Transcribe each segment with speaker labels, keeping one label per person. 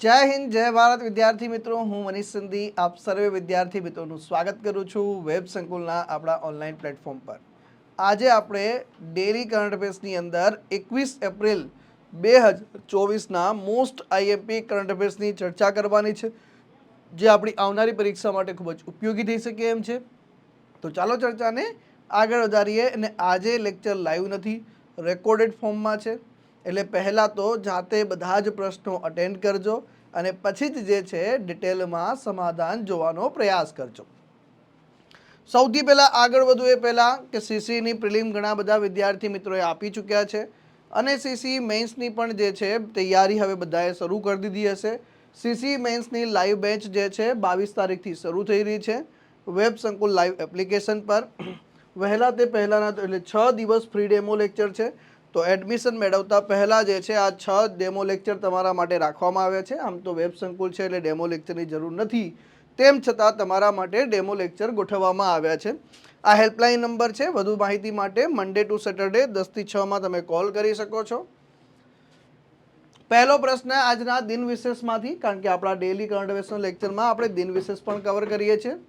Speaker 1: જય હિન્દ જય ભારત વિદ્યાર્થી મિત્રો, હું મનીષ સિંધી આપ સર્વે વિદ્યાર્થી મિત્રોનું સ્વાગત કરું છું વેબ સંકુલના આપણા ઓનલાઈન પ્લેટફોર્મ પર। આજે આપણે ડેલી કરંટ અફેર્સની અંદર 21 એપ્રિલ 2024ના મોસ્ટ આઈએમપી કરંટ અફેર્સની ચર્ચા કરવાની છે, જે આપણી આવનારી પરીક્ષા માટે ખૂબ જ ઉપયોગી થઈ શકે એમ છે। તો ચાલો ચર્ચાને આગળ વધારીએ। અને આજે લેક્ચર લાઈવ નથી, રેકોર્ડેડ ફોર્મમાં છે, એટલે પહેલાં તો જાતે બધા જ પ્રશ્નો અટેન્ડ કરજો અને પછી જ જે છે ડિટેલમાં સમાધાન જોવાનો પ્રયાસ કરજો। સૌથી પહેલાં આગળ વધવું એ પહેલાં કે સીસીની પ્રિલિમ ઘણા બધા વિદ્યાર્થી મિત્રોએ આપી ચૂક્યા છે અને સીસી મેન્સની પણ જે છે તૈયારી હવે બધાએ શરૂ કરી દીધી હશે। સીસી મેન્સની લાઈવ બેચ જે છે 22 તારીખથી શરૂ થઈ રહી છે વેબ સંકુલ લાઈવ એપ્લિકેશન પર। વહેલા તે પહેલાંના એટલે 6 દિવસ ફ્રી ડેમો લેક્ચર છે, તો એડમિશન મેળવતા પહેલાં જે છે આ 6 ડેમો લેક્ચર તમારા માટે રાખવામાં આવ્યા છે। આમ તો વેબ સંકુલ છે એટલે ડેમો લેક્ચરની જરૂર નથી, તેમ છતાં તમારા માટે ડેમો લેક્ચર ગોઠવવામાં આવ્યા છે। આ હેલ્પલાઇન નંબર છે, વધુ માહિતી માટે મંડે ટુ સેટરડે 10 થી 6 તમે કોલ કરી શકો છો। પહેલો પ્રશ્ન આજના દિન વિશેષમાંથી, કારણ કે આપણા ડેલી કરંટ અફેર્સના લેક્ચરમાં આપણે દિન વિશેષ પણ કવર કરીએ છીએ।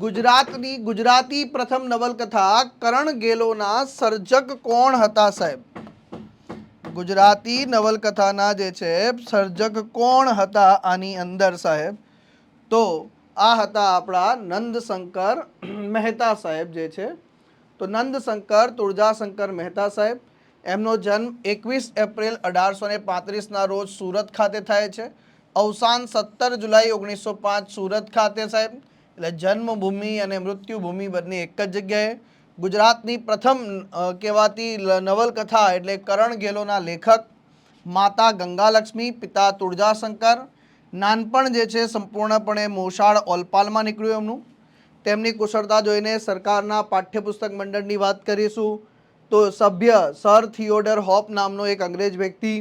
Speaker 1: ગુજરાતી પ્રથમ નવલકથા કરણ ગેલોના સર્જક કોણ હતા સાહેબ? ગુજરાતી નવલકથાના જે છે સર્જક કોણ હતા આની અંદર સાહેબ? તો આ હતા આપણા નંદશંકર મહેતા સાહેબ જે છે। તો નંદશંકર તુળજાશંકર મહેતા સાહેબ, એમનો જન્મ 21 એપ્રિલ 1835ના રોજ સુરત ખાતે થાય છે। અવસાન 17 જુલાઈ 1905 સુરત ખાતે સાહેબ। એટલે જન્મભૂમિ અને મૃત્યુભૂમિ બંને એક જ જગ્યાએ। ગુજરાતની પ્રથમ કહેવાતી નવલકથા એટલે કરણ ગેલોના લેખક માતા ગંગાલક્ષ્મી, પિતા તુળજાશંકર। નાનપણ જે છે સંપૂર્ણપણે મોસાળ ઓલપાલમાં નીકળ્યું એમનું। તેમની કુશળતા જોઈને સરકારના પાઠ્યપુસ્તક મંડળની વાત કરીશું તો સભ્ય સર થિયોડર હોપ નામનો એક અંગ્રેજ વ્યક્તિ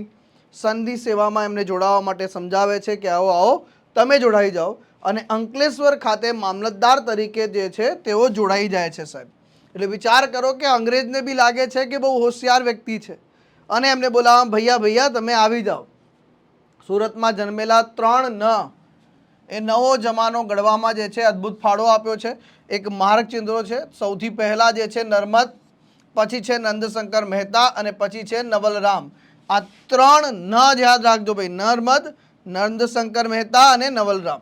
Speaker 1: સંધિ સેવામાં એમને જોડાવા માટે સમજાવે છે કે આવો આવો તમે જોડાઈ જાઓ, અને અંકલેશ્વર ખાતે મામલતદાર તરીકે જે છે તેઓ જોડાઈ જાય છે સાહેબ। એટલે વિચાર કરો કે અંગ્રેજને બી લાગે છે કે બહુ હોશિયાર વ્યક્તિ છે અને એમને બોલાવવા ભૈયા ભૈયા તમે આવી જાઓ। સુરતમાં જન્મેલા 3 ન એ નવો જમાનો ઘડવામાં જે છે અદ્ભુત ફાળો આપ્યો છે। એક માર્ગ ચિંદ્રો છે, સૌથી પહેલાં જે છે નર્મદ, પછી છે નંદશંકર મહેતા અને પછી છે નવલરામ। આ 3 ન જ યાદ રાખજો ભાઈ, નર્મદ, નંદશંકર મહેતા અને નવલરામ।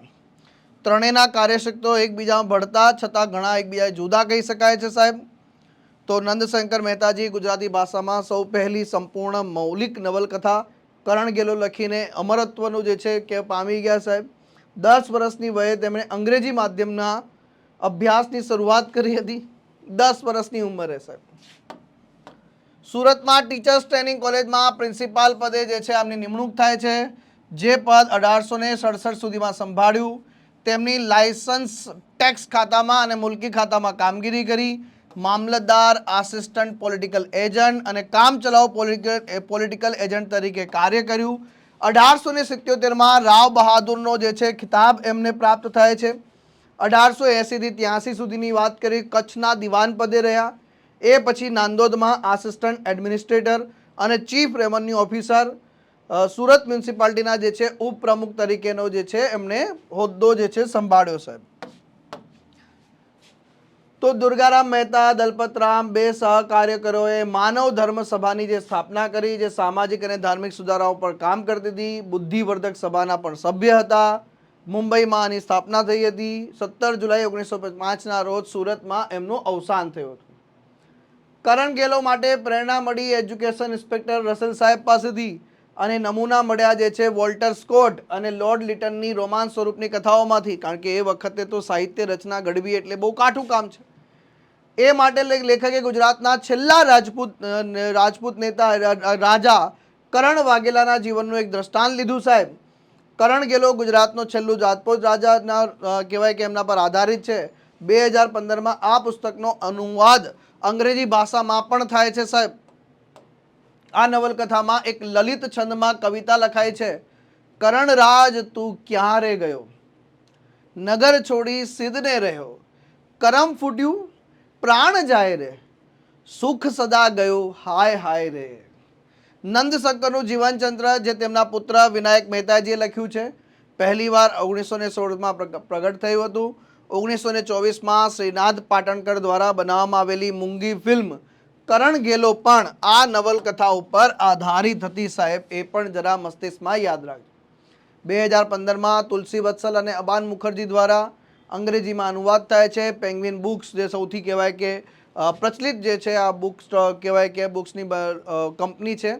Speaker 1: ત્રણેયના કાર્યક્ષેત્રો એકબીજામાં ભળતા છતાં ઘણા એકબીજા જુદા કહી શકાય છે સાહેબ। તો નંદશંકર મહેતાજી ગુજરાતી ભાષામાં સૌ પહેલી સંપૂર્ણ મૌલિક નવલકથા કરણ ગેલો લખીને અમરત્વનું જે છે કે પામી ગયા સાહેબ। 10 વર્ષની વયે તેમણે અંગ્રેજી માધ્યમના અભ્યાસની શરૂઆત કરી હતી, 10 વર્ષની ઉંમરે સાહેબ। સુરતમાં ટીચર્સ ટ્રેનિંગ કોલેજમાં પ્રિન્સિપાલ પદે જે છે આમની નિમણૂક થાય છે, જે પદ 1867 સુધીમાં સંભાળ્યું। તેમની લાયસન્સ ટેક્સ ખાતામાં અને મુલકી ખાતામાં કામગીરી કરી। મામલતદાર, આસિસ્ટન્ટ પોલિટિકલ એજન્ટ અને કામચલાઉ પોલિટિકલ એજન્ટ તરીકે કાર્ય કર્યું। 1877માં રાવ બહાદુરનો જે છે ખિતાબ એમને પ્રાપ્ત થાય છે। 1880 થી 83 સુધીની વાત કરી કચ્છના દિવાન પદે રહ્યા। એ પછી નાંદોદમાં આસિસ્ટન્ટ એડમિનિસ્ટ્રેટર અને ચીફ રેવન્યુ ઓફિસર, સુરત મ્યુનિસિપાલિટીના જે છે ઉપપ્રમુખ તરીકેનો જે છે એમણે હોદ્દો જે છે સંભાળ્યો સાહેબ। તો દુર્ગારામ મહેતા, દલપતરામ બે સહકાર્યકરોએ માનવ ધર્મ સભાની જે સ્થાપના કરી, જે સામાજિક અને ધાર્મિક સુધારાઓ પર કામ કરતી હતી। બુદ્ધિવર્ધક સભાના પણ સભ્ય હતા। મુંબઈમાં આની સ્થાપના થઈ હતી। 17 જુલાઈ 1905ના રોજ સુરતમાં એમનું અવસાન થયું હતું। કરણ ગેલો માટે પ્રેરણા મળી એજ્યુકેશન ઇન્સ્પેક્ટર રસેલ સાહેબ પાસેથી, અને નમૂના મળ્યા જે છે વોલ્ટર સ્કોટ અને લોર્ડ લિટનની રોમાન્સ સ્વરૂપની કથાઓમાંથી, કારણ કે એ વખતે તો સાહિત્ય રચના ઘડવી એટલે બહુ કાઠું કામ છે। એ માટે લેખકે ગુજરાતના છેલ્લા રાજપૂત નેતા રાજા કરણ વાઘેલાના જીવનનું એક દ્રષ્ટાંત લીધું સાહેબ। કરણ ગેલો ગુજરાતનો છેલ્લું રાજપૂત રાજાના કહેવાય કે એમના પર આધારિત છે। 2015માં આ પુસ્તકનો અનુવાદ અંગ્રેજી ભાષામાં પણ થાય છે સાહેબ। આ નવલકથામાં એક લલિત છંદમાં કવિતા લખાઈ છે, કરણ રાજ તું ક્યાં રે ગયો, નગર છોડી સિદ્ધને રહ્યો, કરમ ફૂટ્યું પ્રાણ જાય રે, સુખ સદા ગયો હાય હાય રે। નંદશંકરનું જીવનચંદ્ર જે તેમના પુત્ર વિનાયક મહેતાજીએ લખ્યું છે, પહેલીવાર 1916માં પ્રગટ થયું હતું. 1924માં શ્રીનાથ પાટણકર દ્વારા બનાવવામાં આવેલી મૂંગી ફિલ્મ કરણ ગેલો પણ આ નવલકથા ઉપર આધારિત હતી સાહેબ, એ પણ જરા મસ્તિષ્કમાં યાદ રાખજો. 2015માં તુલસી વત્સલ અને અબાન મુખર્જી દ્વારા અંગ્રેજીમાં અનુવાદ થાય છે. પેંગ્વિન બુક્સ જે સૌથી કહેવાય કે પ્રચલિત જે છે આ બુક્સ કહેવાય કે બુક્સની કંપની છે,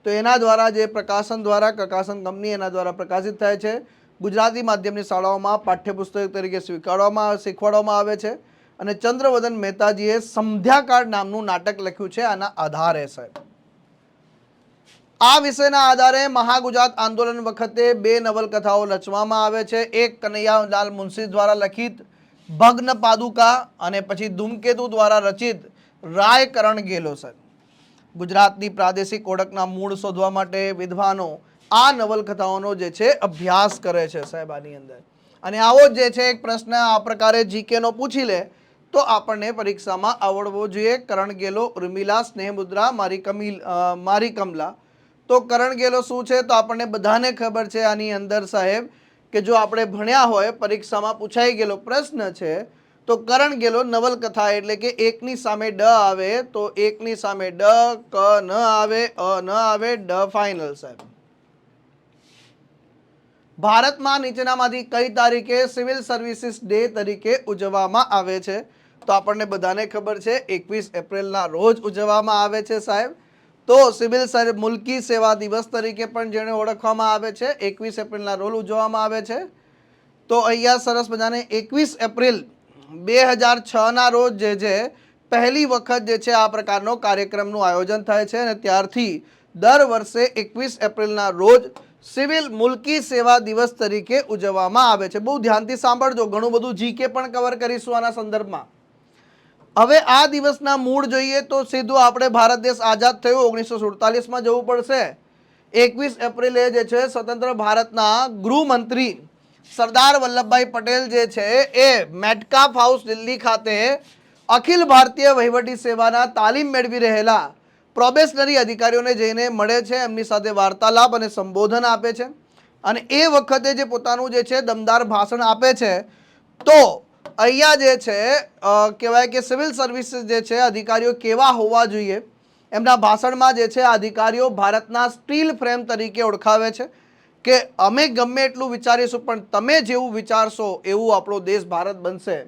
Speaker 1: તો એના દ્વારા જે પ્રકાશન કંપની એના દ્વારા પ્રકાશિત થાય છે. ગુજરાતી માધ્યમની શાળાઓમાં પાઠ્યપુસ્તક તરીકે શીખવાડવામાં આવે છે. અને ચંદ્રવદન મહેતાજીએ સંધ્યાકાળ નામનું નાટક લખ્યું છે આના આધારે સાહેબ. આ વિષયના આધારે મહાગુજરાત આંદોલન વખતે 2 નવલકથાઓ રચવામાં આવે છે. એક કનૈયાલાલ મુનશી દ્વારા લખિત ભગ્ન પાદુકા અને પછી ધૂમકેતુ દ્વારા રચિત રાય કરણ ગેલો સાહેબ. ગુજરાતની પ્રાદેશિક ઓળખના મૂળ શોધવા માટે વિદ્વાનો આ નવલકથાઓનો જે છે અભ્યાસ કરે છે સાહેબ આની અંદર. અને આવો જે છે એક પ્રશ્ન આ પ્રકારે જીકેનો પૂછી લે તો આપણને પરીક્ષામાં આવડવો જોઈએ. કરણ ગેલો, ઉર્મિલા, સ્નેહમુદ્રા, મારી કમલા. તો કરણ ગેલો શું છે તો આપણને બધાને ખબર છે આની અંદર સાહેબ કે જો આપણે ભણ્યા હોય, પરીક્ષામાં પૂછાઈ ગયેલો પ્રશ્ન છે, તો કરણ ગેલો નવલકથા એટલે કે એકની સામે ડ આવે તો એકની સામે ડ, ક ન આવે, અ ન આવે, ડ ફાઇનલ સાહેબ. ભારતમાં નીચેનામાંથી કઈ તારીખે સિવિલ સર્વિસીસ ડે તરીકે ઉજવવામાં આવે છે? તો આપણને બધાને ખબર છે 21 એપ્રિલના રોજ ઉજવવામાં આવે છે સાહેબ. તો સિવિલ મુલ્કી સેવા દિવસ તરીકે પણ જેને ઓળખવામાં આવે છે 21 એપ્રિલના રોજ ઉજવવામાં આવે છે. તો અહીંયા સરસ મજાને 21 એપ્રિલ 2006ના રોજ જે છે પહેલી વખત જે છે આ પ્રકારનો કાર્યક્રમનું આયોજન થાય છે અને ત્યારથી દર વર્ષે 21 એપ્રિલના રોજ સિવિલ મુલ્કી સેવા દિવસ તરીકે ઉજવવામાં આવે છે. બહુ ધ્યાનથી સાંભળજો, ઘણું બધું જીકે પણ કવર કરીશું આના સંદર્ભમાં. હવે આ દિવસના મૂળ જોઈએ તો સીધું આપણે ભારત દેશ આઝાદ થયો 1947માં જવું પડશે. 21 એપ્રિલે જે છે સ્વતંત્ર ભારતના ગૃહમંત્રી સરદાર વલ્લભભાઈ પટેલ જે છે એ મેટકાફ હાઉસ દિલ્હી ખાતે અખિલ ભારતીય વહીવટી સેવાના તાલીમ મેળવી રહેલા પ્રોબેશનરી અધિકારીઓને જઈને મળે છે, એમની સાથે વાર્તાલાપ અને સંબોધન આપે છે. અને એ વખતે જે પોતાનું જે છે દમદાર ભાષણ આપે છે, તો અહીંયા જે છે કહેવાય કે સિવિલ સર્વિસીસ જે છે અધિકારીઓ કેવા હોવા જોઈએ, એમના ભાષણમાં જે છે અધિકારીઓ ભારતના સ્ટીલ ફ્રેમ તરીકે ઓળખાવે છે કે અમે ગમે એટલું વિચારીશું પણ તમે જેવું વિચારશો એવું આપણો દેશ ભારત બનશે.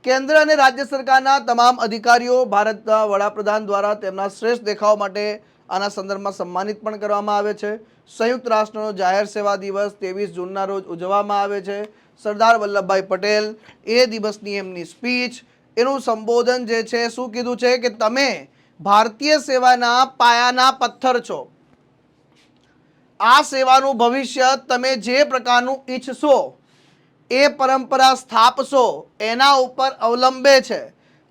Speaker 1: કેન્દ્ર અને રાજ્ય સરકારના તમામ અધિકારીઓ ભારતના વડાપ્રધાન દ્વારા તેમના શ્રેષ્ઠ દેખાવ માટે આના સંદર્ભમાં સન્માનિત પણ કરવામાં આવે છે. સંયુક્ત રાષ્ટ્રનો જાહેર સેવા દિવસ 23 જૂનના રોજ ઉજવવામાં આવે છે. સરદાર વલ્લભભાઈ પટેલ એ દિવસની એમની સ્પીચ, એનું સંબોધન જે છે શું કીધું છે કે તમે ભારતીય સેવાના પાયાના પથ્થર છો. આ સેવાનું ભવિષ્ય તમે જે પ્રકારનું ઈચ્છશો એ પરંપરા સ્થાપશો એના ઉપર અવલંબે છે.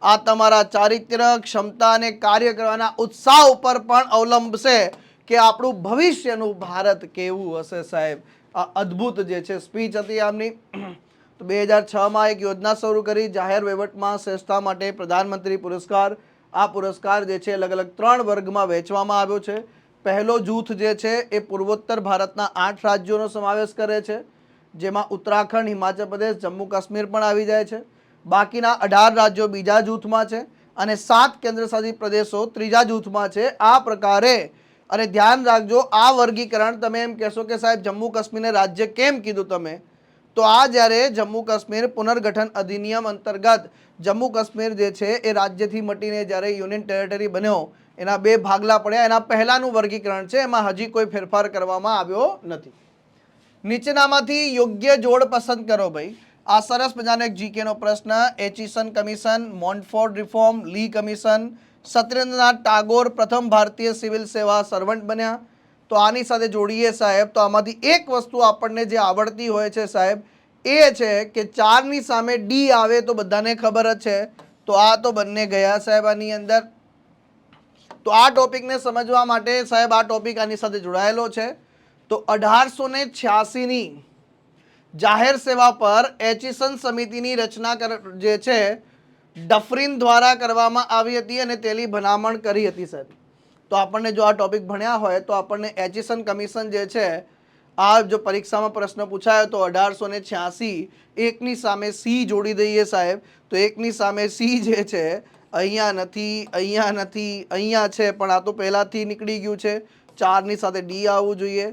Speaker 1: આ તમારા ચારિત્ર્ય, ક્ષમતા અને કાર્ય કરવાના ઉત્સાહ ઉપર પણ અવલંબશે કે આપણું ભવિષ્યનું ભારત કેવું હશે સાહેબ. આ અદ્ભુત જે છે સ્પીચ હતી આમની. તો 2006માં એક યોજના શરૂ કરી જાહેર વહીવટમાં શ્રેષ્ઠતા માટે પ્રધાનમંત્રી પુરસ્કાર. આ પુરસ્કાર જે છે અલગ અલગ 3 વર્ગમાં વહેંચવામાં આવ્યો છે. પહેલો જૂથ જે છે એ પૂર્વોત્તર ભારતના 8 રાજ્યોનો સમાવેશ કરે છે, જેમાં ઉત્તરાખંડ, હિમાચલ પ્રદેશ, જમ્મુ કાશ્મીર પણ આવી જાય છે. બાકીના 18 રાજ્યો બીજા જૂથમાં છે અને 7 કેન્દ્રશાસિત પ્રદેશો ત્રીજા જૂથમાં છે. આ પ્રકારે, અને ધ્યાન રાખજો આ વર્ગીકરણ તમે એમ કહેશો કે સાહેબ જમ્મુ કાશ્મીરને રાજ્ય કેમ કીધું તમે, તો આ જ્યારે જમ્મુ કાશ્મીર પુનર્ગઠન અધિનિયમ અંતર્ગત જમ્મુ કાશ્મીર જે છે એ રાજ્યથી મટીને જ્યારે યુનિયન ટેરેટરી બન્યો, એના 2 ભાગલા પડ્યા, એના પહેલાનું વર્ગીકરણ છે, એમાં હજી કોઈ ફેરફાર કરવામાં આવ્યો નથી. નીચેનામાંથી યોગ્ય જોડ પસંદ કરો ભાઈ. આ સરસ મજાનો એક જીકેનો પ્રશ્ન. એચિસન કમિશન, મોન્ટફોર્ડ રિફોર્મ, લી કમિશન, સત્યેન્દ્રનાથ ટાગોર પ્રથમ ભારતીય સિવિલ સેવા સર્વન્ટ બન્યા. તો આની સાથે જોડીએ સાહેબ તો આમાંથી એક વસ્તુ આપણને જે આવડતી હોય છે સાહેબ એ છે કે 4ની સામે ડી આવે તો બધાને ખબર જ છે. તો આ તો બંને ગયા સાહેબ આની અંદર. તો આ ટોપિકને સમજવા માટે સાહેબ આ ટોપિક આની સાથે જોડાયેલો છે. તો 1886ની જાહેર સેવા પર એચિસન સમિતિની રચના જે છે ડફરિન દ્વારા કરવામાં આવી હતી અને તેની ભલામણ કરી હતી સાહેબ. તો આપણને જો આ ટોપિક ભણ્યા હોય તો આપણને એચિસન કમિશન જે છે, આ જો પરીક્ષામાં પ્રશ્ન પૂછાયો તો 1886, એકની સામે સી જોડી દઈએ સાહેબ, તો એકની સામે સી જે છે અહીંયા નથી, અહીંયા નથી, અહીંયા છે, પણ આ તો પહેલાથી નીકળી ગયું છે. 4ની સાથે ડી આવવું જોઈએ.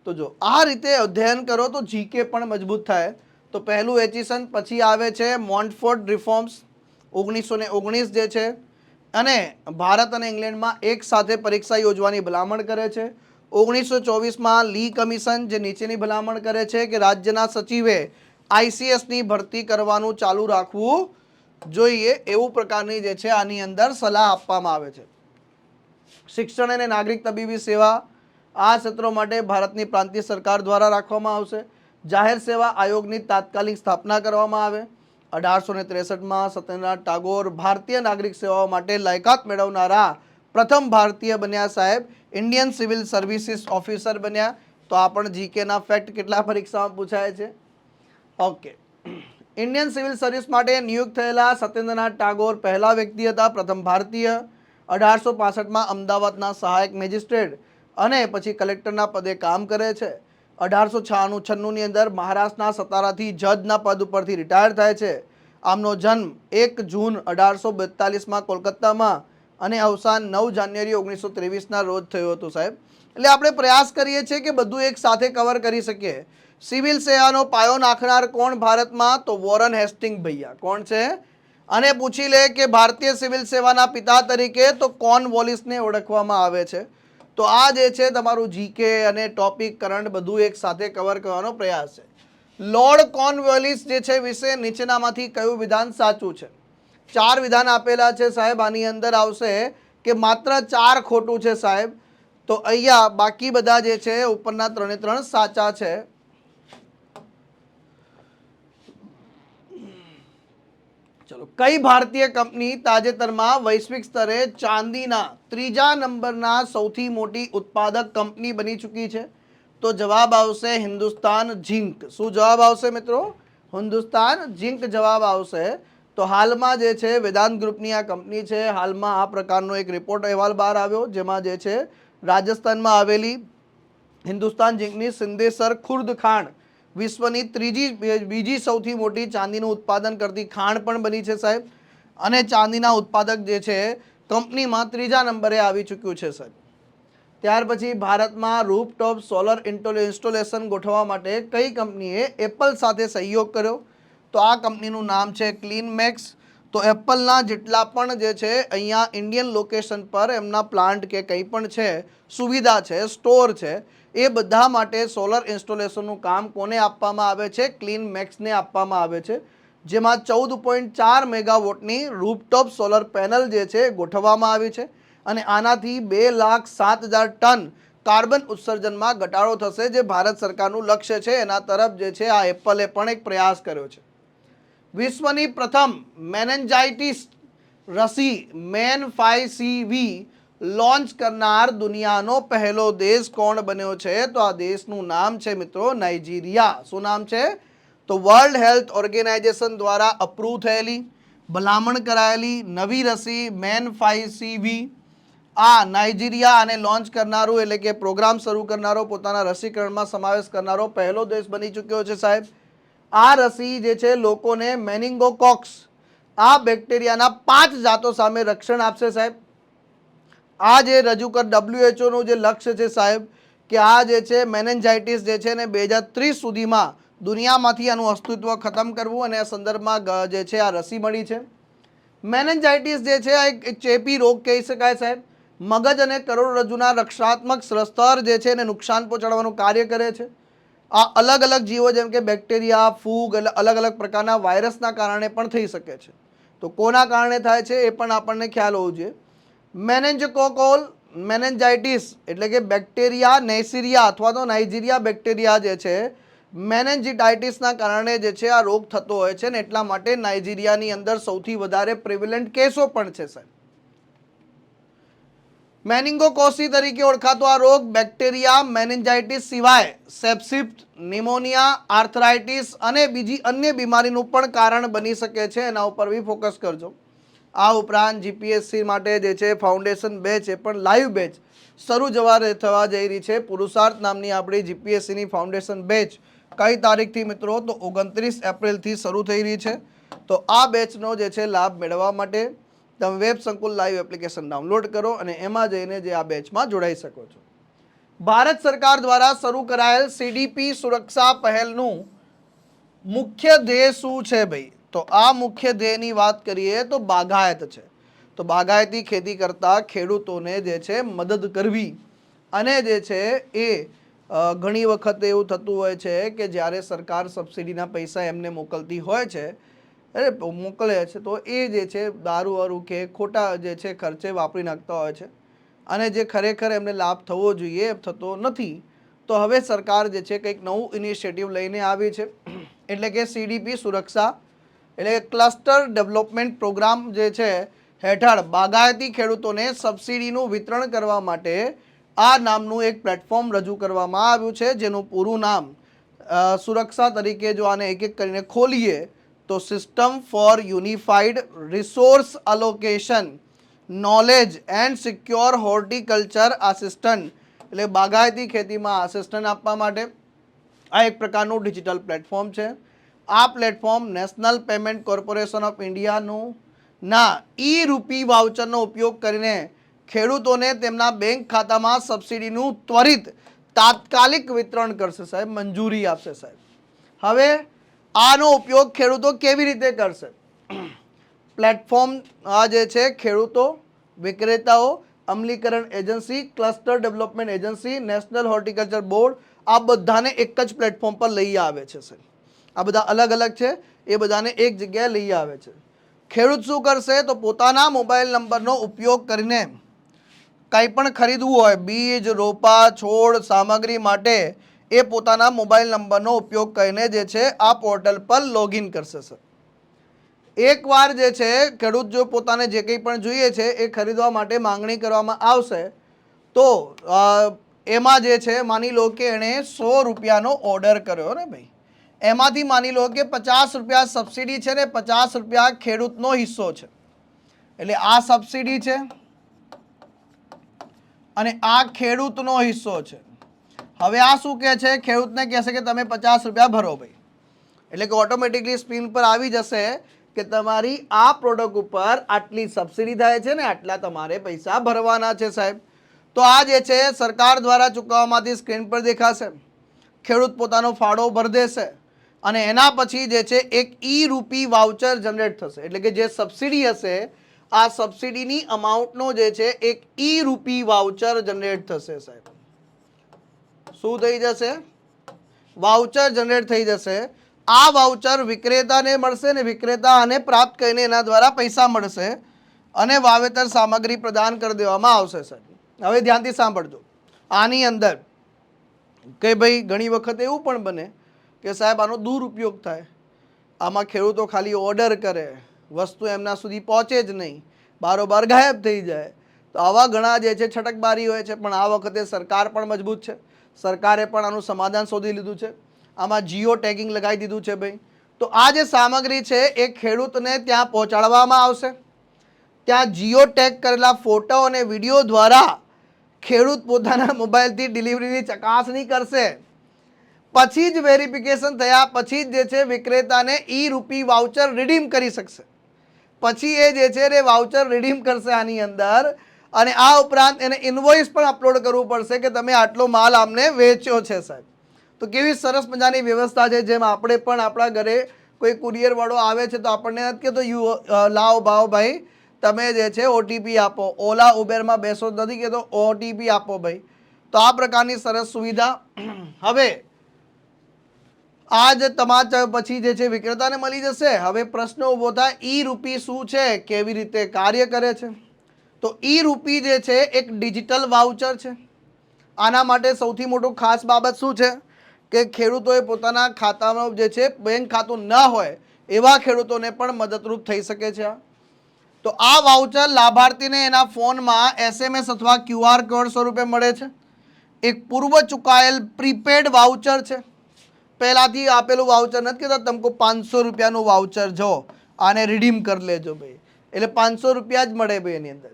Speaker 1: તો જો આ રીતે અધ્યયન કરો તો જીકે પણ મજબૂત થાય. તો પહેલું એચિસન, પછી આવે છે મોન્ટફોર્ટ રિફોર્મ્સ 1919 જે છે, અને ભારત અને ઇંગ્લેન્ડમાં એક સાથે પરીક્ષા યોજવાની ભલામણ કરે છે. 1924માં લી કમિશન જે નીચેની ભલામણ કરે છે કે રાજ્યના સચિવે આઈસીએસની ભરતી કરવાનું ચાલુ રાખવું જોઈએ, એવું પ્રકારની જે છે આની અંદર સલાહ આપવામાં આવે છે. શિક્ષણ અને નાગરિક તબીબી સેવા, આ ક્ષેત્રો માટે ભારતની પ્રાંતીય સરકાર દ્વારા રાખવામાં આવશે. જાહેર સેવા આયોગની તાત્કાલિક સ્થાપના કરવામાં આવે. 1863માં સત્યેન્દ્રનાથ ટાગોર ભારતીય નાગરિક સેવાઓ માટે લાયકાત મેળવનારા પ્રથમ ભારતીય બન્યા સાહેબ. ઇન્ડિયન સિવિલ સર્વિસીસ ઓફિસર બન્યા. તો આ પણ જીકેના ફેક્ટ કેટલા પરીક્ષામાં પૂછાય છે. ઓકે, ઇન્ડિયન સિવિલ સર્વિસ માટે નિયુક્ત થયેલા સત્યેન્દ્રનાથ ટાગોર પહેલા વ્યક્તિ હતા, પ્રથમ ભારતીય. 1865માં અમદાવાદના સહાયક મેજિસ્ટ્રેટ અને પછી કલેક્ટરના પદે કામ કરે છે. 1896ની અંદર મહારાષ્ટ્રના સતારાથી જજના પદ ઉપરથી રિટાયર થાય છે. આમનો જન્મ 1 જૂન 1842માં કોલકાતામાં અને અવસાન 9 જાન્યુઆરી 1923ના રોજ થયું હતું સાહેબ. એટલે આપણે પ્રયાસ કરીએ છીએ કે બધું એક સાથે કવર કરી શકીએ. સિવિલ સેવાનો પાયો નાખનાર કોણ ભારતમાં? તો વોરન હેસ્ટિંગ ભૈયા. કોણ છે? અને પૂછી લે કે ભારતીય સિવિલ સેવાના પિતા તરીકે તો કોર્નવોલિસને ઓળખવામાં આવે છે. તો આ જે છે તમારું જીકે અને ટોપિક કરંટ બધું એક સાથે કવર કરવાનો પ્રયાસ છે. લોર્ડ કોર્નવોલિસ જે છે વિશે નીચેનામાંથી કયું વિધાન સાચું છે? 4 વિધાન આપેલા છે સાહેબ. આની અંદર આવશે કે માત્ર 4 ખોટું છે સાહેબ. તો અહીંયા બાકી બધા જે છે ઉપરના 3 સાચા છે. ચલો, કઈ ભારતીય કંપની તાજેતરમાં વૈશ્વિક સ્તરે ચાંદીના 3જા નંબરના સૌથી મોટી ઉત્પાદક કંપની બની ચૂકી છે? તો જવાબ આવશે હિન્દુસ્તાન ઝિંક. શું જવાબ આવશે મિત્રો? હિન્દુસ્તાન ઝિંક જવાબ આવશે. તો હાલમાં જે છે વેદાંત ગ્રુપની આ કંપની છે. હાલમાં આ પ્રકારનો એક રિપોર્ટ અહેવાલ બહાર આવ્યો, જેમાં જે છે રાજસ્થાનમાં આવેલી હિન્દુસ્તાન ઝિંકની સિંદેસર ખુર્દ ખાણ વિશ્વની બીજી સૌથી મોટી ચાંદીનું ઉત્પાદન કરતી ખાણ પણ બની છે સાહેબ. અને ચાંદીના ઉત્પાદક જે છે કંપનીમાં 3જા નંબરે આવી ચૂક્યું છે સાહેબ. ત્યાર પછી ભારતમાં રૂફટોપ સોલર ઇન્સ્ટોલેશન ગોઠવવા માટે કઈ કંપનીએ એપલ સાથે સહયોગ કર્યો? તો આ કંપનીનું નામ છે ક્લીનમેક્સ. તો એપલના જેટલા પણ જે છે અહીંયા ઇન્ડિયન લોકેશન પર એમના પ્લાન્ટ કે કંઈ પણ છે, સુવિધા છે, સ્ટોર છે, એ બધા માટે સોલર ઇન્સ્ટોલેશનનું કામ કોને આપવામાં આવે છે? ક્લીનમેક્સને આપવામાં આવે છે. જેમાં 14.4 મેગાવોટની રૂફટોપ સોલર પેનલ જે છે ગોઠવવામાં આવી છે. અને આનાથી 2,07,000 ટન કાર્બન ઉત્સર્જનમાં ઘટાડો થશે, જે ભારત સરકારનું લક્ષ્ય છે. એના તરફ જે છે આ એપલે પણ એક પ્રયાસ કર્યો છે. વિશ્વની પ્રથમ મેનેન્જાઇટિસ રસી MEN5CV લોન્ચ કરનાર દુનિયાનો પહેલો દેશ કોણ બન્યો છે? તો આ દેશનું નામ છે મિત્રો નાઇજીરિયા. શું નામ છે? તો વર્લ્ડ હેલ્થ ઓર્ગેનાઇઝેશન દ્વારા અપ્રૂવ થયેલી, ભલામણ કરાયેલી નવી રસી MEN5CV, આ નાઇજીરિયા આને લોન્ચ કરનારું એટલે કે પ્રોગ્રામ શરૂ કરનારો, પોતાના રસીકરણમાં સમાવેશ કરનારો પહેલો દેશ બની ચૂક્યો છે સાહેબ. આ રસી જે છે લોકોને મેનિંગોકોક્સ આ બેક્ટેરિયાના 5 જાતો સામે રક્ષણ આપશે સાહેબ. આ જે રજૂ કર WHO જે લક્ષ્ય છે સાહેબ કે આ જે છે મેનેન્જાઇટિસ જે છે ને 2030 સુધીમાં દુનિયામાંથી આનું અસ્તિત્વ ખતમ કરવું, અને આ સંદર્ભમાં જે છે આ રસી મળી છે. મેનેન્જાઇટિસ જે છે આ એક ચેપી રોગ કહી શકાય સાહેબ. મગજ અને કરોડરજ્જુના રક્ષણાત્મક સ્તર જે છે એને નુકસાન પહોંચાડવાનું કાર્ય કરે છે. આ અલગ અલગ જીવો જેમ કે બેક્ટેરિયા, ફૂગ, અલગ અલગ પ્રકારના વાયરસના કારણે પણ થઈ શકે છે. તો કોના કારણે થાય છે એ પણ આપણને ખ્યાલ હોવો જોઈએ. મેનેન્જોકોકલ મેનેન્જાઇટિસ એટલે કે બેક્ટેરિયા નેઇસીરિયા અથવા તો નાઇજીરિયા બેક્ટેરિયા જે છે મેનેન્જીટાઇટિસના કારણે જે છે આ રોગ થતો હોય છે, ને એટલા માટે નાઇજીરિયાની અંદર સૌથી વધારે પ્રિવેલન્ટ કેસો પણ છે સાહેબ. મેનિંગોકોસી તરીકે ઓળખાતો આ રોગ બેક્ટેરિયા મેનેન્જાઇટિસ સિવાય સેપ્સિસ, નિમોનિયા, આર્થરાઇટિસ અને બીજી અન્ય બીમારીનું પણ કારણ બની શકે છે. એના ઉપર બી ફોકસ કરજો. આ ઉપરાંત જીપીએસસી માટે જે છે ફાઉન્ડેશન બેચ એ પણ લાઈવ બેચ શરૂ થવા જઈ રહી છે. પુરુષાર્થ નામની આપણી જીપીએસસીની ફાઉન્ડેશન બેચ કઈ તારીખથી મિત્રો? તો 29 એપ્રિલથી શરૂ થઈ રહી છે. તો આ બેચનો જે છે લાભ મેળવવા માટે તમે વેબ સંકુલ લાઈવ એપ્લિકેશન ડાઉનલોડ કરો અને એમાં જઈને જે આ બેચમાં જોડાઈ શકો છો. ભારત સરકાર દ્વારા શરૂ કરાયેલ સીડીપી સુરક્ષા પહેલનું મુખ્ય ધ્યેય શું છે ભાઈ? તો આ મુખ્ય ધ્યેયની વાત કરીએ તો બાગાયત છે. તો બાગાયતી ખેતી કરતા ખેડૂતોને જે છે મદદ કરવી અને જે છે એ ઘણી વખત એવું થતું હોય છે કે જ્યારે સરકાર સબસિડીના પૈસા એમને મોકલતી હોય છે મોકલે છે તો એ જે છે દારૂ વારૂ કે ખોટા જે છે ખર્ચે વાપરી નાખતા હોય છે અને જે ખરેખર એમને લાભ થવો જોઈએ એ થતો નથી. તો હવે સરકાર જે છે કંઈક નવું ઇનિશિયેટિવ લઈને આવી છે, એટલે કે સીડીપી સુરક્ષા એટલે કે ક્લસ્ટર ડેવલપમેન્ટ પ્રોગ્રામ જે છે હેઠળ બાગાયતી ખેડૂતોને સબસિડીનું વિતરણ કરવા માટે આ નામનું એક પ્લેટફોર્મ રજૂ કરવામાં આવ્યું છે, જેનું પૂરું નામ સુરક્ષા તરીકે જો આને એક એક કરીને ખોલીએ તો system for unified resource allocation knowledge and secure horticulture assistant એટલે બાગાયતી ખેતીમાં આસિસ્ટન્ટ આપવા માટે આ એક પ્રકારનું ડિજિટલ પ્લેટફોર્મ છે. આ platform National Payment Corporation of ઇન્ડિયાનું ઈ રૂપી વાઉચરનો ઉપયોગ કરીને ખેડૂતોને તેમના બેંક ખાતામાં સબસિડીનું ત્વરિત તાત્કાલિક વિતરણ કરશે સાહેબ, મંજૂરી આપશે સાહેબ. હવે આનો ઉપયોગ ખેડૂતો કેવી રીતે કરશે? પ્લેટફોર્મ આ જે છે ખેડૂતો, વિક્રેતાઓ, અમલીકરણ agency, cluster development agency, national horticulture board આ બધાને એક જ પ્લેટફોર્મ પર લઈ આવે છે સાહેબ. આ બધા અલગ અલગ છે, એ બધાને એક જગ્યાએ લઈ આવે છે. ખેડૂત શું કરશે? તો પોતાના મોબાઈલ નંબરનો ઉપયોગ કરીને કંઈ પણ ખરીદવું હોય, બીજ, રોપા, છોડ, સામગ્રી માટે એ પોતાના મોબાઈલ નંબરનો ઉપયોગ કરીને જે છે આ પોર્ટલ પર લોગિન કરશે સર. એકવાર જે છે ખેડૂત જો પોતાને જે કંઈ પણ જોઈએ છે એ ખરીદવા માટે માંગણી કરવામાં આવશે તો એમાં જે છે માની લો કે એણે 100 રૂપિયાનો ઓર્ડર કર્યો ને ભાઈ, એમાંથી માની લો કે 50 રૂપિયા સબસિડી છે ને 50 રૂપિયા ખેડૂતનો હિસ્સો છે. એટલે આ સબસિડી છે અને આ ખેડૂતનો હિસ્સો છે. હવે આ શું કહે છે? ખેડૂતને કહેશે કે તમે 50 રૂપિયા ભરો ભાઈ, એટલે કે ઓટોમેટિકલી સ્ક્રીન પર આવી જશે કે તમારી આ પ્રોડક્ટ ઉપર આટલી સબસિડી થાય છે ને આટલા તમારે પૈસા ભરવાના છે સાહેબ. તો આ જે છે સરકાર દ્વારા ચૂકવવામાંથી સ્ક્રીન પર દેખાશે, ખેડૂત પોતાનો ફાળો ભરી દેશે અને એના પછી જે છે એક ઈ રૂપી વાઉચર જનરેટ થશે. એટલે કે જે સબસિડી હશે આ સબસિડીની અમાઉન્ટનો જે છે એક ઈ રૂપી વાઉચર જનરેટ થશે સાહેબ. શું થઈ જશે? વાઉચર જનરેટ થઈ જશે. આ વાઉચર વિક્રેતાને મળશે ને વિક્રેતા આને પ્રાપ્ત કરીને એના દ્વારા પૈસા મળશે અને વાવેતર સામગ્રી પ્રદાન કરી દેવામાં આવશે સાહેબ. હવે ધ્યાનથી સાંભળજો. આની અંદર કે ભાઈ ઘણી વખત એવું પણ બને કે સાહેબ આનો દુરુપયોગ થાય. આમાં ખેડૂતો ખાલી ઓર્ડર કરે, વસ્તુ એમના સુધી પહોંચે જ નહીં, બારોબાર ગાયબ થઈ જાય. તો આવા ઘણા જે છે છટકબારી હોય છે, પણ આ વખતે સરકાર પણ મજબૂત છે. સરકારે પણ આનું સમાધાન શોધી લીધું છે. આમાં જીઓ ટેગિંગ લગાવી દીધું છે ભાઈ. તો આ જે સામગ્રી છે એ ખેડૂતને ત્યાં પહોંચાડવામાં આવશે. ત્યાં જીઓ ટેગ કરેલા ફોટો અને વિડીયો દ્વારા ખેડૂત પોતાના મોબાઈલથી ડિલિવરીની ચકાસણી કરશે. પછી જ વેરિફિકેશન થયા પછી જ જે છે વિક્રેતાને ઈ રૂપી વાઉચર રિડીમ કરી શકશે. પછી એ જે છે એ વાઉચર રિડીમ કરશે આની અંદર અને આ ઉપરાંત એને ઇનવોઇસ પણ અપલોડ કરવું પડશે કે તમે આટલો માલ આમને વેચ્યો છે સાહેબ. તો કેવી સરસ મજાની વ્યવસ્થા છે. જેમ આપણે પણ આપણા ઘરે કોઈ કુરિયર વાળો આવે છે તો આપણને નથી કહેતો લાવ ભાવ ભાઈ તમે જે છે ઓટીપી આપો. ઓલા ઉબેરમાં બેસો નથી કહેતો ઓટીપી આપો ભાઈ. તો આ પ્રકારની સરસ સુવિધા હવે આ જ તમારા પછી જે છે વિક્રેતાને મળી જશે. હવે પ્રશ્ન ઊભો થાય ઈ રૂપી શું છે, કેવી રીતે કાર્ય કરે છે? તો ઈ રૂપી જે છે એક ડિજિટલ વાઉચર છે. આના માટે સૌથી મોટું ખાસ બાબત શું છે કે ખેડૂતોએ પોતાના ખાતામાં જે છે બેંક ખાતું ન હોય એવા ખેડૂતોને પણ મદદરૂપ થઈ શકે છે. તો આ વાઉચર લાભાર્થીને એના ફોનમાં SMS અથવા QR કોડ સ્વરૂપે મળે છે. એક પૂર્વ ચૂકાયેલ પ્રીપેડ વાઉચર છે. પહેલાથી આપેલું વાઉચર નથી કહેતા તમને 500 રૂપિયાનું વાઉચર જો આને રિડીમ કરી લેજો ભાઈ, એટલે 500 રૂપિયા જ મળે ભાઈ એની અંદર.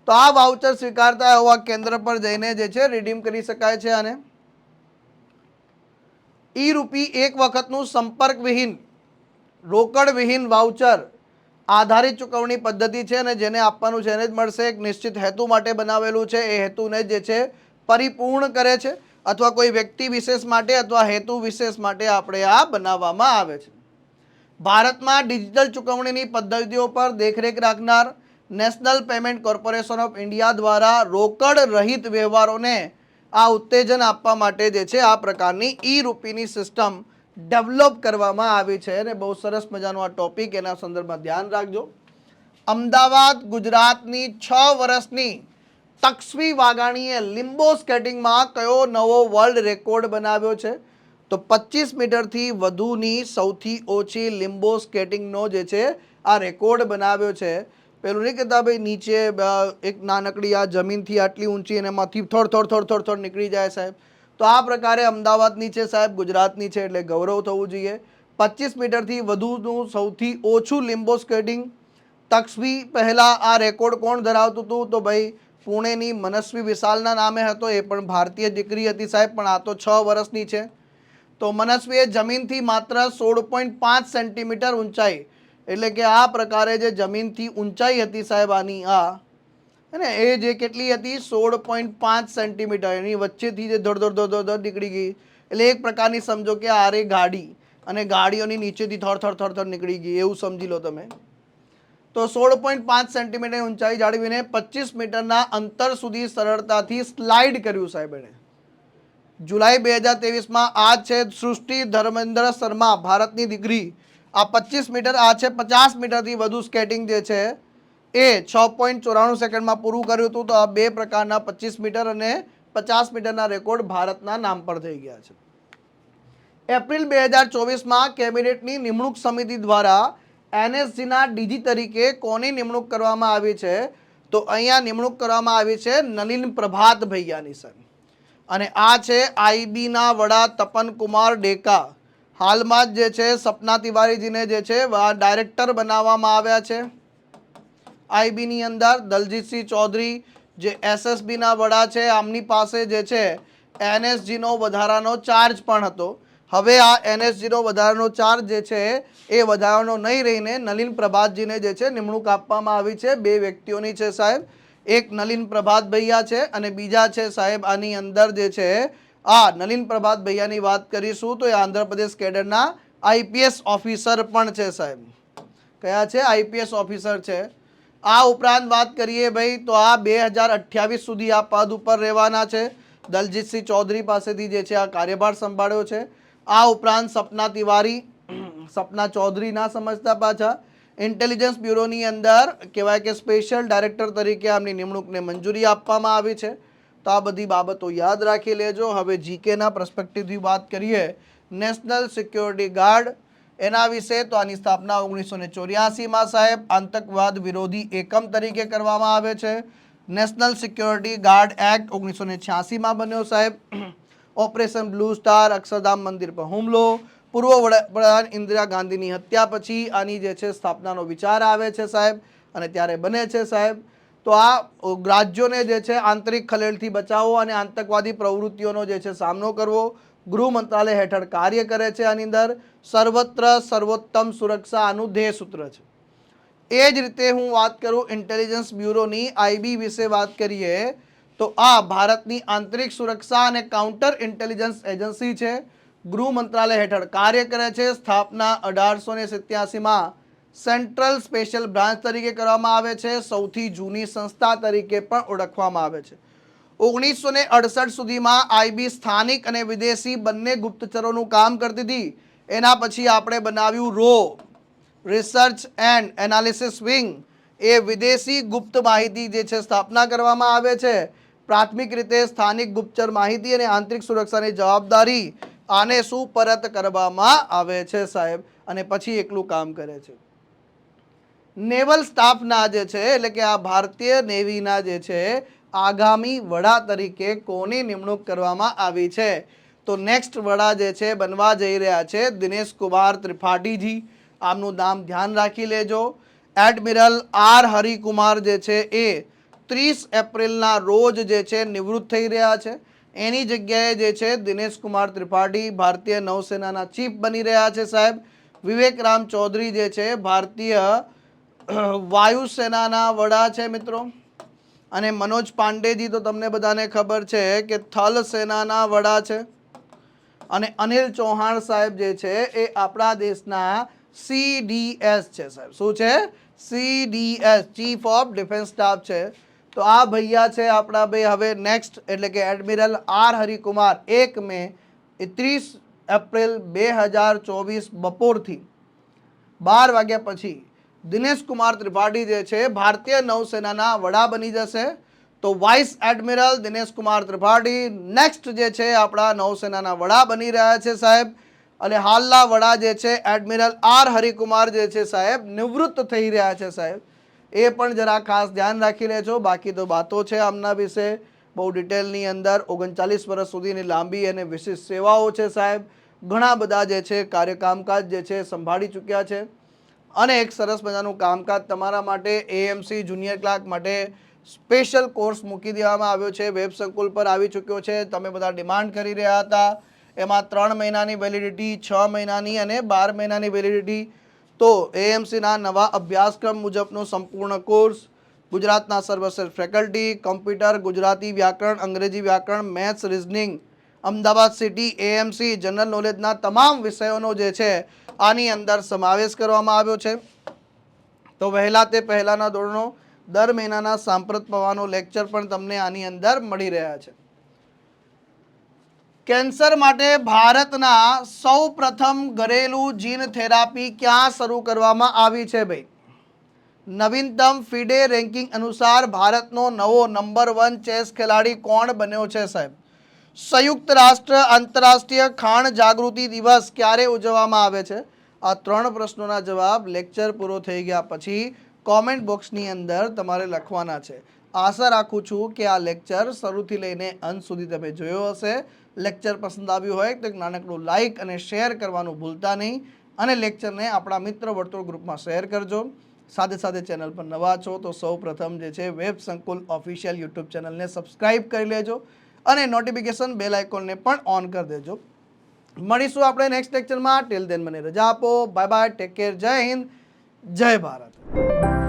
Speaker 1: તો આ વાઉચર સ્વીકારતા હોવા કેન્દ્ર પર જઈને જે છે રિડીમ કરી શકાય છે. અને ઈ રૂપી એક વખતનું સંપર્ક વિહીન રોકડ વિહીન વાઉચર આધારિત ચૂકવણી પદ્ધતિ છે અને જેને આપવાનું છે એને જ મળશે. એક નિશ્ચિત હેતુ માટે બનાવેલું છે, એ હેતુને જે છે પરિપૂર્ણ કરે છે અથવા કોઈ વ્યક્તિ વિશેષ માટે અથવા હેતુ વિશેષ માટે આપણે આ બનાવવામાં આવે છે. ભારતમાં ડિજિટલ ચૂકવણીની પદ્ધતિઓ પર દેખરેખ રાખનાર national Payment Corporation of India દ્વારા રોકડ રહિત વ્યવહારોને આ ઉત્તેજન આપવા માટે જે છે આ પ્રકારની ઈ રૂપીની સિસ્ટમ ડેવલપ કરવામાં આવી છે. અને બહુ સરસ મજાનો આ ટોપિક, એના સંદર્ભમાં ધ્યાન રાખજો. અમદાવાદ ગુજરાતની 6 વર્ષની તકસ્વી વાઘાણીએ લિમ્બો સ્કેટિંગમાં કયો નવો વર્લ્ડ રેકોર્ડ બનાવ્યો છે? તો 25 મીટરથી વધુની સૌથી ઓછી લિમ્બો સ્કેટિંગનો જે છે આ રેકોર્ડ બનાવ્યો છે. પેલું નહીં કહેતા ભાઈ નીચે એક નાનકડી આ જમીનથી આટલી ઊંચી અને એમાંથી થોડ નીકળી જાય સાહેબ. તો આ પ્રકારે અમદાવાદની છે સાહેબ, ગુજરાતની છે, એટલે ગૌરવ થવું જોઈએ. 25 મીટરથી વધુનું સૌથી ઓછું લિમ્બો સ્કેટિંગ તકસ્વી પહેલાં આ રેકોર્ડ કોણ ધરાવતું હતું? તો ભાઈ પુણેની મનસ્વી વિશાલના નામે હતો. એ પણ ભારતીય દીકરી હતી સાહેબ, પણ આ તો 6 વર્ષની છે. તો મનસ્વીએ જમીનથી માત્ર 16.5 સેન્ટીમીટર ઊંચાઈ, એટલે કે આ પ્રકારે જે જમીનથી ઊંચાઈ હતી સાહેબ આની આ અને એ જે કેટલી હતી 16.5 સેન્ટીમીટર, એની વચ્ચેથી જે ધડ નીકળી ગઈ. એટલે એક પ્રકારની સમજો કે આ રે ગાડી અને ગાડીઓની નીચેથી થોડ નીકળી ગઈ, એવું સમજી લો તમે. તો 16.5 સેન્ટીમીટર ઊંચાઈ જાળવીને 25 મીટરના અંતર સુધી સરળતાથી સ્લાઇડ કર્યું સાહેબ એણે. જુલાઈ 2023માં આ છે સૃષ્ટિ ધર્મેન્દ્ર શર્મા, ભારતની દીકરી. આ 25 મીટર, આ છે 50 મીટરથી વધુ સ્કેટિંગ જે છે એ 6.94 સેકન્ડમાં પૂરું કર્યું હતું. તો આ બે પ્રકારના 25 મીટર અને 50 મીટરના રેકોર્ડ ભારતના નામ પર થઈ ગયા છે. એપ્રિલ 2024માં કેબિનેટની નિમણૂક સમિતિ દ્વારા એનએસજીના ડીજી તરીકે કોની નિમણૂક કરવામાં આવી છે? તો અહીંયા નિમણૂક કરવામાં આવી છે નલિન પ્રભાત ભૈયાની સર. અને આ છે આઈબીના વડા તપન કુમાર ડેકા. હાલમાં જ જે છે સપના તિવારીજીને જે છે ડાયરેક્ટર બનાવવામાં આવ્યા છે આઈબીની અંદર. દલજીતસિંહ ચૌધરી જે એસએસબીના વડા છે, આમની પાસે જે છે એનએસજીનો વધારાનો ચાર્જ પણ હતો. હવે આ એનએસજીનો વધારાનો ચાર્જ જે છે એ વધારાનો નહીં રહીને નલિન પ્રભાતજીને જે છે નિમણૂક આપવામાં આવી છે. 2 વ્યક્તિઓની છે સાહેબ, એક નલિન પ્રભાત ભૈયા છે અને બીજા છે સાહેબ આની અંદર જે છે આ નલિન પ્રભાત ભૈયાની વાત કરીશું તો એ આંધ્રપ્રદેશ કેડરના આઈપીએસ ઓફિસર પણ છે સાહેબ. કયા છે? આઈપીએસ ઓફિસર છે. આ ઉપરાંત વાત કરીએ ભાઈ તો આ 2028 સુધી આ પદ ઉપર રહેવાના છે. દલજીતસિંહ ચૌધરી પાસેથી જે છે આ કાર્યભાર સંભાળ્યો છે. આ ઉપરાંત સપના તિવારી, સપના ચૌધરી ના સમજતા પાછા, ઇન્ટેલિજન્સ બ્યુરોની અંદર કહેવાય કે સ્પેશિયલ ડાયરેક્ટર તરીકે આમની નિમણૂકને મંજૂરી આપવામાં આવી છે. તો આ બધી બાબતો યાદ રાખી લેજો. હવે જીકેના પર્સપેક્ટિવથી વાત કરીએ નેશનલ સિક્યોરિટી ગાર્ડ એના વિશે, તો આની સ્થાપના 1984માં સાહેબ આતંકવાદ વિરોધી એકમ તરીકે કરવામાં આવે છે. નેશનલ સિક્યોરિટી ગાર્ડ એક્ટ 1986માં બન્યો સાહેબ. ઓપરેશન બ્લુ સ્ટાર, અક્ષરધામ મંદિર પર હુમલો, પૂર્વ વડાપ્રધાન ઇન્દિરા ગાંધીની હત્યા પછી આની જે છે સ્થાપનાનો વિચાર આવે છે સાહેબ અને ત્યારે બને છે સાહેબ. તો આ રાજ્યોને જે છે આંતરિક ખલેલથી બચાવો અને આતંકવાદી પ્રવૃત્તિઓનો જે છે સામનો કરવો ગૃહ મંત્રાલય હેઠળ કાર્ય કરે છે. આની અંદર સર્વત્ર સર્વોત્તમ સુરક્ષા આનું ધ્યેય સૂત્ર છે. એ જ રીતે હું વાત કરું ઇન્ટેલિજન્સ બ્યુરોની આઈબી વિશે વાત કરીએ તો આ ભારતની આંતરિક સુરક્ષા અને કાઉન્ટર ઇન્ટેલિજન્સ એજન્સી છે. ગૃહ મંત્રાલય હેઠળ કાર્ય કરે છે. સ્થાપના 1887માં સેન્ટ્રલ સ્પેશિયલ બ્રાન્ચ તરીકે કરવામાં આવે છે. સૌથી જૂની સંસ્થા તરીકે પણ ઓળખવામાં આવે છે. 1968 સુધીમાં આઈબી સ્થાનિક અને વિદેશી બંને ગુપ્તચરોનું કામ કરતી હતી. એના પછી આપણે બનાવ્યું રો, રિસર્ચ એન્ડ એનાલિસિસ વિંગ. એ વિદેશી ગુપ્ત માહિતી જે છે સ્થાપના કરવામાં આવે છે. પ્રાથમિક રીતે સ્થાનિક ગુપ્તચર માહિતી અને આંતરિક સુરક્ષાની જવાબદારી આને સુપરત કરવામાં આવે છે સાહેબ અને પછી એકલું કામ કરે છે. નેવલ સ્ટાફના જે છે એટલે કે આ ભારતીય નેવીના જે છે આગામી વડા તરીકે કોની નિમણૂક કરવામાં આવી છે? તો નેક્સ્ટ વડા જે છે બનવા જઈ રહ્યા છે દિનેશ કુમાર ત્રિપાઠીજી. આમનું નામ ધ્યાન રાખી લેજો. એડમિરલ આર હરિકુમાર જે છે એ 30 એપ્રિલના રોજ જે છે નિવૃત્ત થઈ રહ્યા છે. એની જગ્યાએ જે છે દિનેશ કુમાર ત્રિપાઠી ભારતીય નૌસેનાના ચીફ બની રહ્યા છે સાહેબ. વિવેક રામ ચૌધરી જે છે ભારતીય વાયુસેનાના વડા છે મિત્રો. અને મનોજ પાંડેજી તો તમને બધાને ખબર છે કે થલ સેનાના વડા છે. અને અનિલ ચૌહાણ સાહેબ જે છે એ આપણા દેશના CDS છે સાહેબ. શું છે? CDS, chief of defence staff છે. તો આ ભૈયા છે આપણા ભાઈ હવે નેક્સ્ટ એટલે કે એડમિરલ આર હરિકુમાર 1 મે 30 એપ્રિલ 2024 બપોરથી 12 વાગ્યા પછી દિનેશ કુમાર ત્રિપાઠી જે છે ભારતીય નૌસેનાના વડા બની જશે. તો vice admiral Dinesh Kumar Tripathi next જે છે આપણા નૌસેનાના વડા બની રહ્યા છે સાહેબ. અને હાલના વડા જે છે એડમિરલ આર હરિકુમાર જે છે સાહેબ નિવૃત્ત થઈ રહ્યા છે સાહેબ. એ પણ જરા ખાસ ધ્યાન રાખી લેજો. બાકી તો વાતો છે આમના વિશે બહુ ડિટેલની અંદર. 39 વર્ષ સુધીની લાંબી અને વિશિષ્ટ સેવાઓ છે સાહેબ. ઘણા બધા જે છે કાર્યકામકાજ જે છે સંભાળી ચૂક્યા છે. અને એક સરસ મજાનું કામકાજ તમારા માટે AMC જુનિયર ક્લાર્ક માટે સ્પેશિયલ કોર્સ મૂકી દેવામાં આવ્યો છે. વેબ સંકુલ પર આવી ચૂક્યો છે. તમે બધા ડિમાન્ડ કરી રહ્યા હતા. એમાં 3 મહિનાની વેલિડિટી, 6 મહિનાની અને 12 મહિનાની વેલિડિટી. તો AMCના નવા અભ્યાસક્રમ મુજબનો સંપૂર્ણ કોર્સ, ગુજરાતના સર્વશ્રેષ્ઠ ફેકલ્ટી, કમ્પ્યુટર, ગુજરાતી વ્યાકરણ, અંગ્રેજી વ્યાકરણ, maths, reasoning, Ahmedabad city, AMC general નોલેજના તમામ વિષયોનો જે છે આની અંદર સમાવેશ કરવામાં આવ્યો છે. તો વહેલા તે પહેલાના ધોરણો દર મહિનાના સાંપ્રત પવાનો લેક્ચર પણ તમને આની અંદર મળી રહ્યા છે. કેન્સર માટે ભારતના સૌ પ્રથમ ઘરેલું જીન થેરાપી ક્યાં શરૂ કરવામાં આવી છે ભાઈ? નવીનતમ ફિડે રેન્કિંગ અનુસાર ભારતનો નવો નંબર 1 ચેસ ખેલાડી કોણ બન્યો છે સાહેબ? સંયુક્ત રાષ્ટ્ર આંતરરાષ્ટ્રીય ખાણ જાગૃતિ દિવસ ક્યારે ઉજવવામાં આવે છે? આ 3 પ્રશ્નોના જવાબ લેક્ચર પૂરો થઈ ગયા પછી કોમેન્ટ બોક્સની અંદર તમારે લખવાના છે. આશા રાખું છું કે આ લેક્ચર શરૂથી લઈને અંત સુધી તમે જોયો હશે. લેક્ચર પસંદ આવ્યું હોય તો એક નાનકડું લાઇક અને શેર કરવાનું ભૂલતા નહીં. અને લેક્ચરને આપણા મિત્ર વર્તુળ ગ્રુપમાં શેર કરજો. સાથે સાથે ચેનલ પર નવા છો તો સૌ પ્રથમ જે છે વેબ સંકુલ ઓફિશિયલ યુટ્યુબ ચેનલને સબસ્ક્રાઇબ કરી લેજો અને નોટિફિકેશન બેલ આઇકોનને પણ ઓન કરી દેજો. મળીશું આપણે નેક્સ્ટ લેક્ચરમાં. ટિલ દેન મને રજા આપો. બાય બાય, ટેક કેર, જય હિન્દ, જય ભારત.